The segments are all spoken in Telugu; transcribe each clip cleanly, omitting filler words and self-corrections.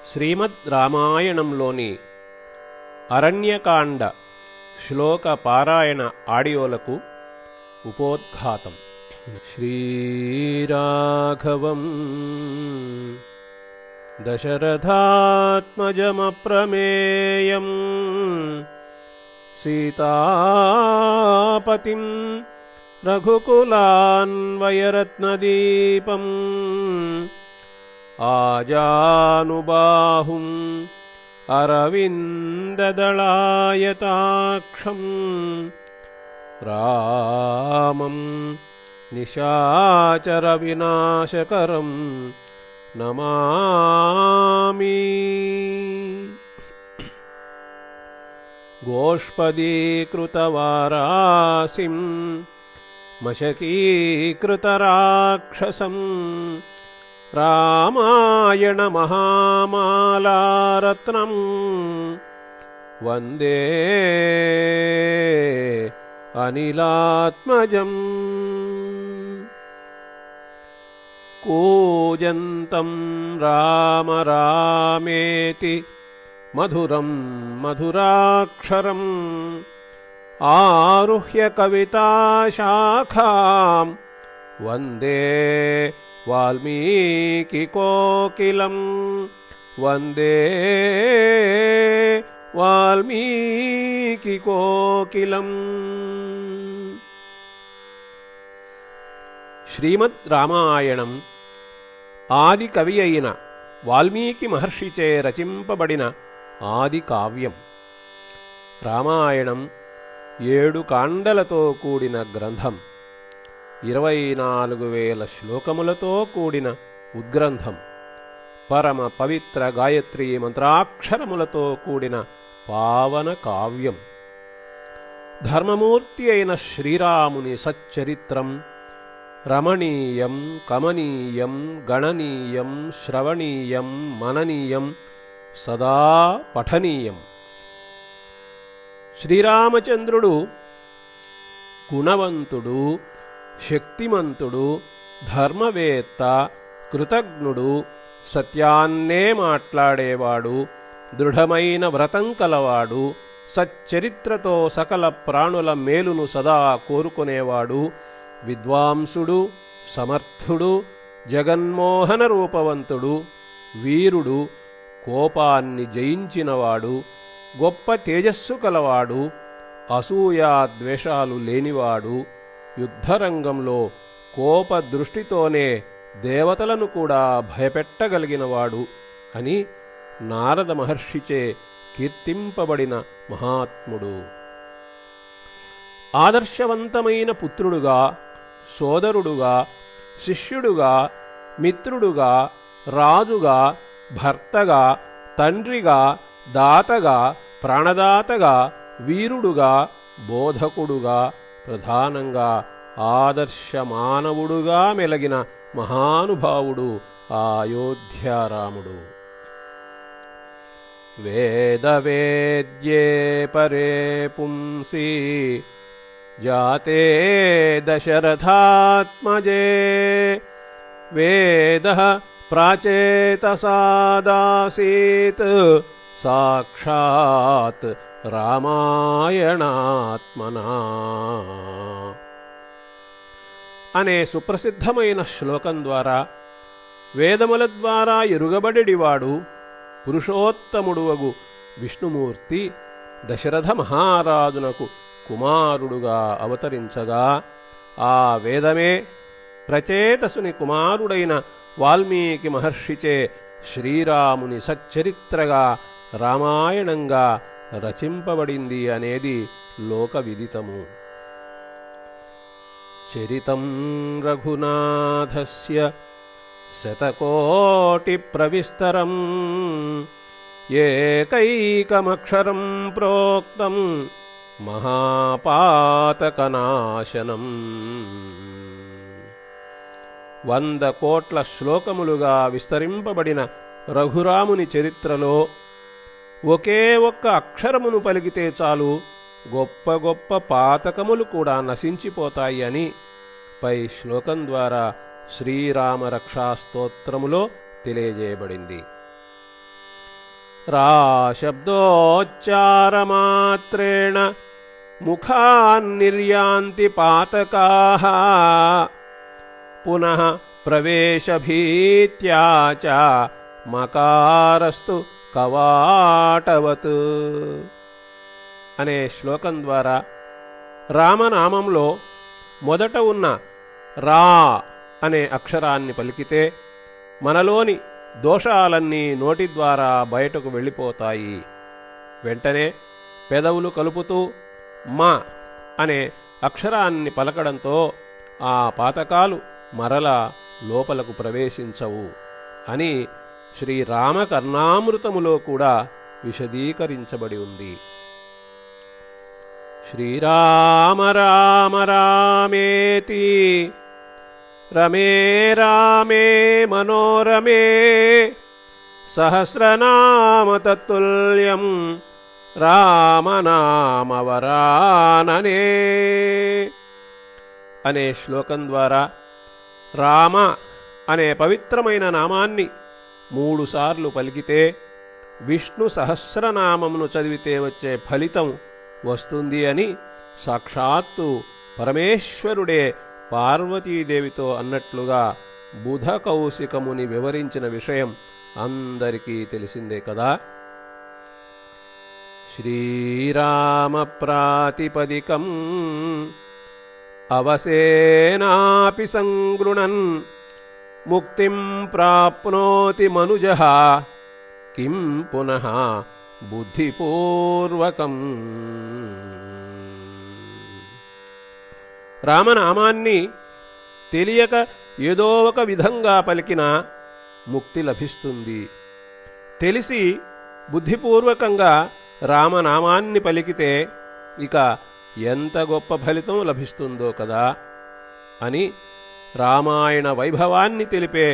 శ్రీమద్ రామాయణంలోని అరణ్యకాండ శ్లోక పారాయణ ఆడియోలకు ఉపోద్ఘాతం. శ్రీరాఘవం దశరథాత్మజమప్రమేయం సీతాపతిం రఘుకులాన్వయరత్నదీపం ఆజానుబాహుం అరవిందదళాయతాక్షం రామం నిశాచర వినాశకరం నమామి. గోష్పదీకృతవారాసిం మశకీకృతరాక్షసం రామాయణ మహామాలారత్నం వందే అనిలాత్మజం. కూజంతం రామ రామేతి మధురం మధురాక్షరం ఆరుహ్య కవితాశాఖాం వందే వాల్మీకికోకిలం వందే వాల్మీకికోకిలం. శ్రీమద్ రామాయణం ఆది కవి అయిన వాల్మీకి మహర్షిచే రచింపబడిన ఆది కావ్యం. రామాయణం 7 కాండలతో కూడిన గ్రంథం, 24,000 శ్లోకములతో కూడిన ఉద్గ్రంథం, పరమ పవిత్ర గాయత్రీ మంత్రాక్షరములతో కూడిన పావన కావ్యం. ధర్మమూర్తి అయిన శ్రీరాముని సచ్చరిత్రం రమణీయం, కమనీయం, గణనీయం, శ్రవణీయం, మననీయం, సదా పఠనీయం. శ్రీరామచంద్రుడు గుణవంతుడు, శక్తిమంతుడు, ధర్మవేత్త, కృతజ్ఞుడు, సత్యాన్నే మాట్లాడేవాడు, దృఢమైన వ్రతం కలవాడు, సచ్చరిత్రతో సకల ప్రాణుల మేలును సదా కోరుకునేవాడు, విద్వాంసుడు, సమర్థుడు, జగన్మోహన రూపవంతుడు, వీరుడు, కోపాన్ని జయించినవాడు, గొప్ప తేజస్సు కలవాడు, అసూయాద్వేషాలు లేనివాడు, యుద్ధరంగంలో కోపదృష్టితోనే దేవతలను కూడా భయపెట్టగలిగినవాడు అని నారద మహర్షిచే కీర్తింపబడిన మహాత్ముడు. ఆదర్శవంతమైన పుత్రుడుగా, సోదరుడుగా, శిష్యుడుగా, మిత్రుడుగా, రాజుగా, భర్తగా, తండ్రిగా, దాతగా, ప్రాణదాతగా, వీరుడుగా, బోధకుడుగా, ప్రధానంగా ఆదర్శ మానవుడుగా మెలగిన మహానుభావుడు అయోధ్యారాముడు. వేదవేద్యే పరే పుంసి జాతే దశరథాత్మజే వేదః ప్రాచేతసాదాసీత్ సాక్షాత్ రామాయణాత్మనా అనే సుప్రసిద్ధమైన శ్లోకం ద్వారా వేదముల ద్వారా ఎరుగబడెడివాడు పురుషోత్తముడువగు విష్ణుమూర్తి దశరథ మహారాజునకు కుమారుడుగా అవతరించగా, ఆ వేదమే ప్రచేతసుని కుమారుడైన వాల్మీకి మహర్షిచే శ్రీరాముని సచ్చరిత్రగా రామాయణంగా రచింపబడింది అనేది లోక విదితము. చరితం రఘునాథస్య శతకోటి ప్రవిస్తరం ఏకైకమక్షరం ప్రోక్తం మహాపాతకనాశనం. 100 కోట్ల శ్లోకములుగా విస్తరింపబడిన రఘురాముని చరిత్రలో ఒకే ఒక్క అక్షరమును పలికితే చాలు గొప్ప గొప్ప పాతకములు కూడా నశించిపోతాయి అని పై శ్లోకం ద్వారా శ్రీరామ రక్షా స్తోత్రములో తెలియజేయబడింది. రాశబ్దోచ్చారమాత్రేణ ముఖాన్నిర్యాంతి పాతకాః పునః ప్రవేశభీత్యా చ మకారస్తు కవాటవత్ అనే శ్లోకం ద్వారా రామనామంలో మొదట ఉన్న రా అనే అక్షరాన్ని పలికితే మనలోని దోషాలన్నీ నోటి ద్వారా బయటకు వెళ్ళిపోతాయి. వెంటనే పెదవులు కలుపుతూ మా అనే అక్షరాన్ని పలకడంతో ఆ పాతకాలు మరలా లోపలకు ప్రవేశించవు అని శ్రీరామకర్ణామృతములో కూడా విశదీకరించబడి ఉంది. శ్రీరామ రామ రామేతి రమే రామే మనోరమే సహస్రనామ తత్తుల్యం రామనామవరాననే అనే శ్లోకం ద్వారా రామ అనే పవిత్రమైన నామాన్ని 3 సార్లు పలికితే విష్ణు సహస్రనామమును చదివితే వచ్చే ఫలితం వస్తుంది అని సాక్షాత్తు పరమేశ్వరుడే పార్వతీదేవితో అన్నట్లుగా బుధ కౌశికముని వివరించిన విషయం అందరికీ తెలిసిందే కదా. శ్రీరామ ప్రాతిపదికం అవసేనాపి సంగృణన్ ముక్తిం ప్రాప్నోతి మనుజః కిం పునః బుద్ధిపూర్వకం. రామనామాన్ని తెలియక ఏదో ఒక విధంగా పలికినా ముక్తి లభిస్తుంది. తెలిసి బుద్ధిపూర్వకంగా రామనామాన్ని పలికితే ఇక ఎంత గొప్ప ఫలితం లభిస్తుందో కదా అని రామాయణ వైభవాన్ని తెలిపే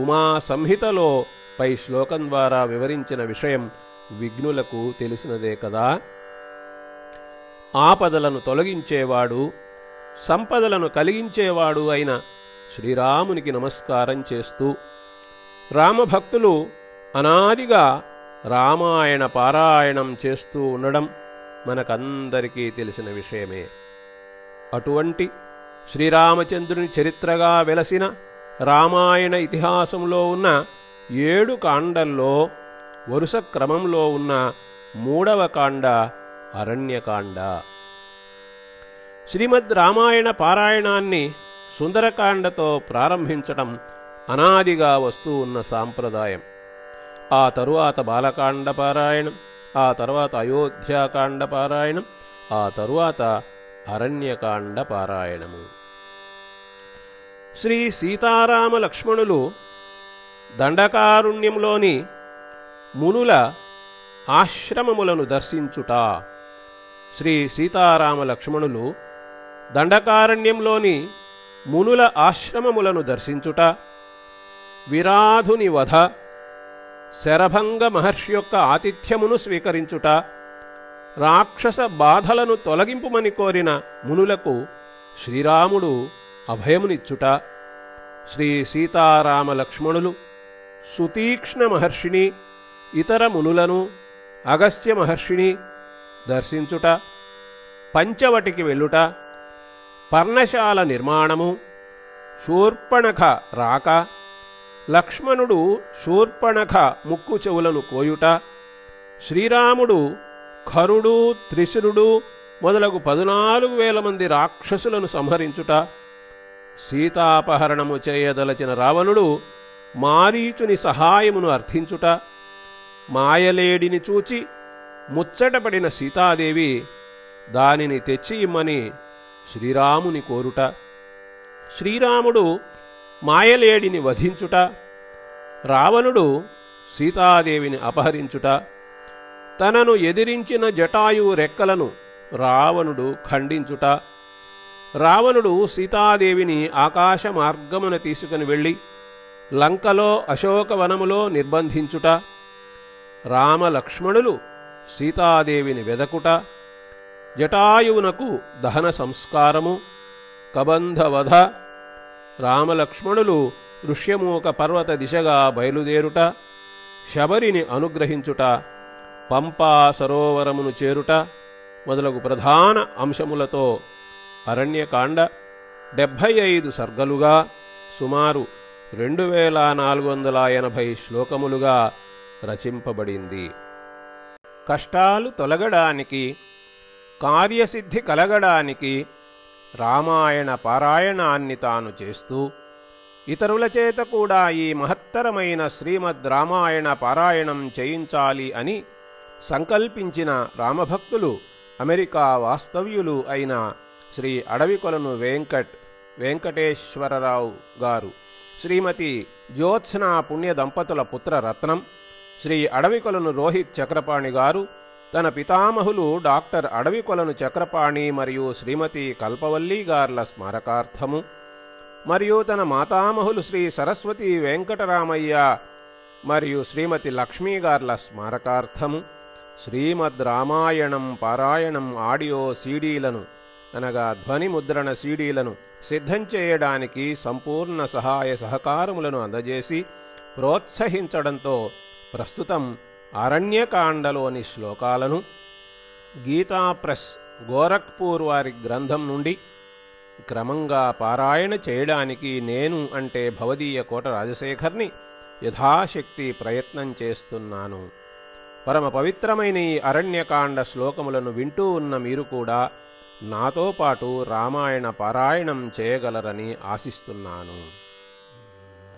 ఉమా సంహితలో పై శ్లోకం ద్వారా వివరించిన విషయం విఘ్నులకు తెలిసినదే కదా. ఆపదలను తొలగించేవాడు, సంపదలను కలిగించేవాడు అయిన శ్రీరామునికి నమస్కారం చేస్తూ రామభక్తులు అనాదిగా రామాయణ పారాయణం చేస్తూ ఉండడం మనకందరికీ తెలిసిన విషయమే. అటువంటి శ్రీరామచంద్రుని చరిత్రగా వెలసిన రామాయణ ఇతిహాసంలో ఉన్న 7 కాండల్లో వరుస క్రమంలో ఉన్న 3వ కాండ అరణ్యకాండ. శ్రీమద్ రామాయణ పారాయణాన్ని సుందరకాండతో ప్రారంభించటం అనాదిగా వస్తూ ఉన్న సాంప్రదాయం. ఆ తరువాత బాలకాండ పారాయణం, ఆ తరువాత అయోధ్యాకాండ పారాయణం, ఆ తరువాత అరణ్యకాండ పారాయణము. శ్రీ సీతారామ లక్ష్మణులు దండకారుణ్యంలోని మునుల ఆశ్రమములను దర్శించుట. శ్రీ సీతారామ లక్ష్మణులు దండకారణ్యంలోని మునుల ఆశ్రమములను దర్శించుట, విరాధుని వధ, శరభంగ మహర్షి యొక్క ఆతిథ్యమును స్వీకరించుట, రాక్షస బాధలను తొలగింపుమని కోరిన మునులకు శ్రీరాముడు అభయమునిచ్చుట, శ్రీ సీతారామ లక్ష్మణులు సుతీక్ష్ణ మహర్షిని, ఇతర మునులను, అగస్త్య మహర్షిని దర్శించుట, పంచవటికి వెళ్ళుట, పర్ణశాల నిర్మాణము, శూర్పణఖ రాక, లక్ష్మణుడు శూర్పణఖ ముక్కు చెవులను కోయుట, శ్రీరాముడు ఖరుడు, త్రిశిరుడు మొదలగు 14,000 మంది రాక్షసులను సంహరించుట, సీతాపహరణము చేయదలచిన రావణుడు మారీచుని సహాయమును అర్థించుట, మాయలేడిని చూచి ముచ్చటపడిన సీతాదేవి దానిని తెచ్చి ఇమ్మని శ్రీరాముని కోరుట, శ్రీరాముడు మాయలేడిని వధించుట, రావణుడు సీతాదేవిని అపహరించుట, తనను ఎదిరించిన జటాయువు రెక్కలను రావణుడు ఖండించుట, రావణుడు సీతాదేవిని ఆకాశ మార్గమున తీసుకుని వెళ్ళి లంకలో అశోకవనములో నిర్బంధించుట, రామలక్ష్మణులు సీతాదేవిని వెదకుట, జటాయువునకు దహన సంస్కారము, కబంధవధ, రామలక్ష్మణులు ఋష్యమూక పర్వత దిశగా బయలుదేరుట, శబరిని అనుగ్రహించుట, పంపా సరోవరమును చేరుట మొదలగు ప్రధాన అంశములతో అరణ్యకాండ 75 సర్గలుగా సుమారు 2480 శ్లోకములుగా రచింపబడింది. కష్టాలు తొలగడానికి, కార్యసిద్ధి కలగడానికి రామాయణ పారాయణాన్ని తాను చేస్తూ ఇతరుల చేత కూడా ఈ మహత్తరమైన శ్రీమద్ రామాయణ పారాయణం చేయించాలి అని సంకల్పించిన రామభక్తులు అమెరికా వాస్తవ్యులు అయిన శ్రీ అడవికొలను వెంకటేశ్వరరావు గారు, శ్రీమతి జ్యోత్స్నా పుణ్య దంపతుల పుత్రరత్నం శ్రీ అడవికొలను రోహిత్ చక్రపాణి గారు, తన పితామహులు డాక్టర్ అడవికొలను చక్రపాణి మరియు శ్రీమతి కల్పవల్లి గార్ల స్మారకార్థము, మరియు తన మాతామహులు శ్రీ సరస్వతి వెంకటరామయ్య మరియు శ్రీమతి లక్ష్మీ గార్ల స్మారకార్థము శ్రీమద్ రామాయణం పారాయణం ఆడియో సీడీలను అనగా ధ్వని ముద్రణ సీడీలను సిద్ధం చేయడానికి సంపూర్ణ సహాయ సహకారములను అందజేసి ప్రోత్సహించడంతో ప్రస్తుతం అరణ్యకాండలోని శ్లోకాలను గీతా ప్రెస్ గోరఖ్పూర్ వారి గ్రంథం నుండి క్రమంగా పారాయణ చేయడానికి నేను అంటే భవదీయ కోట రాజశేఖర్ని యథాశక్తి ప్రయత్నం చేస్తున్నాను. పరమ పవిత్రమైన ఈ అరణ్యకాండ శ్లోకములను వింటూ ఉన్న మీరు కూడా నాతో పాటు రామాయణ పారాయణం చేయగలరని ఆశిస్తున్నాను.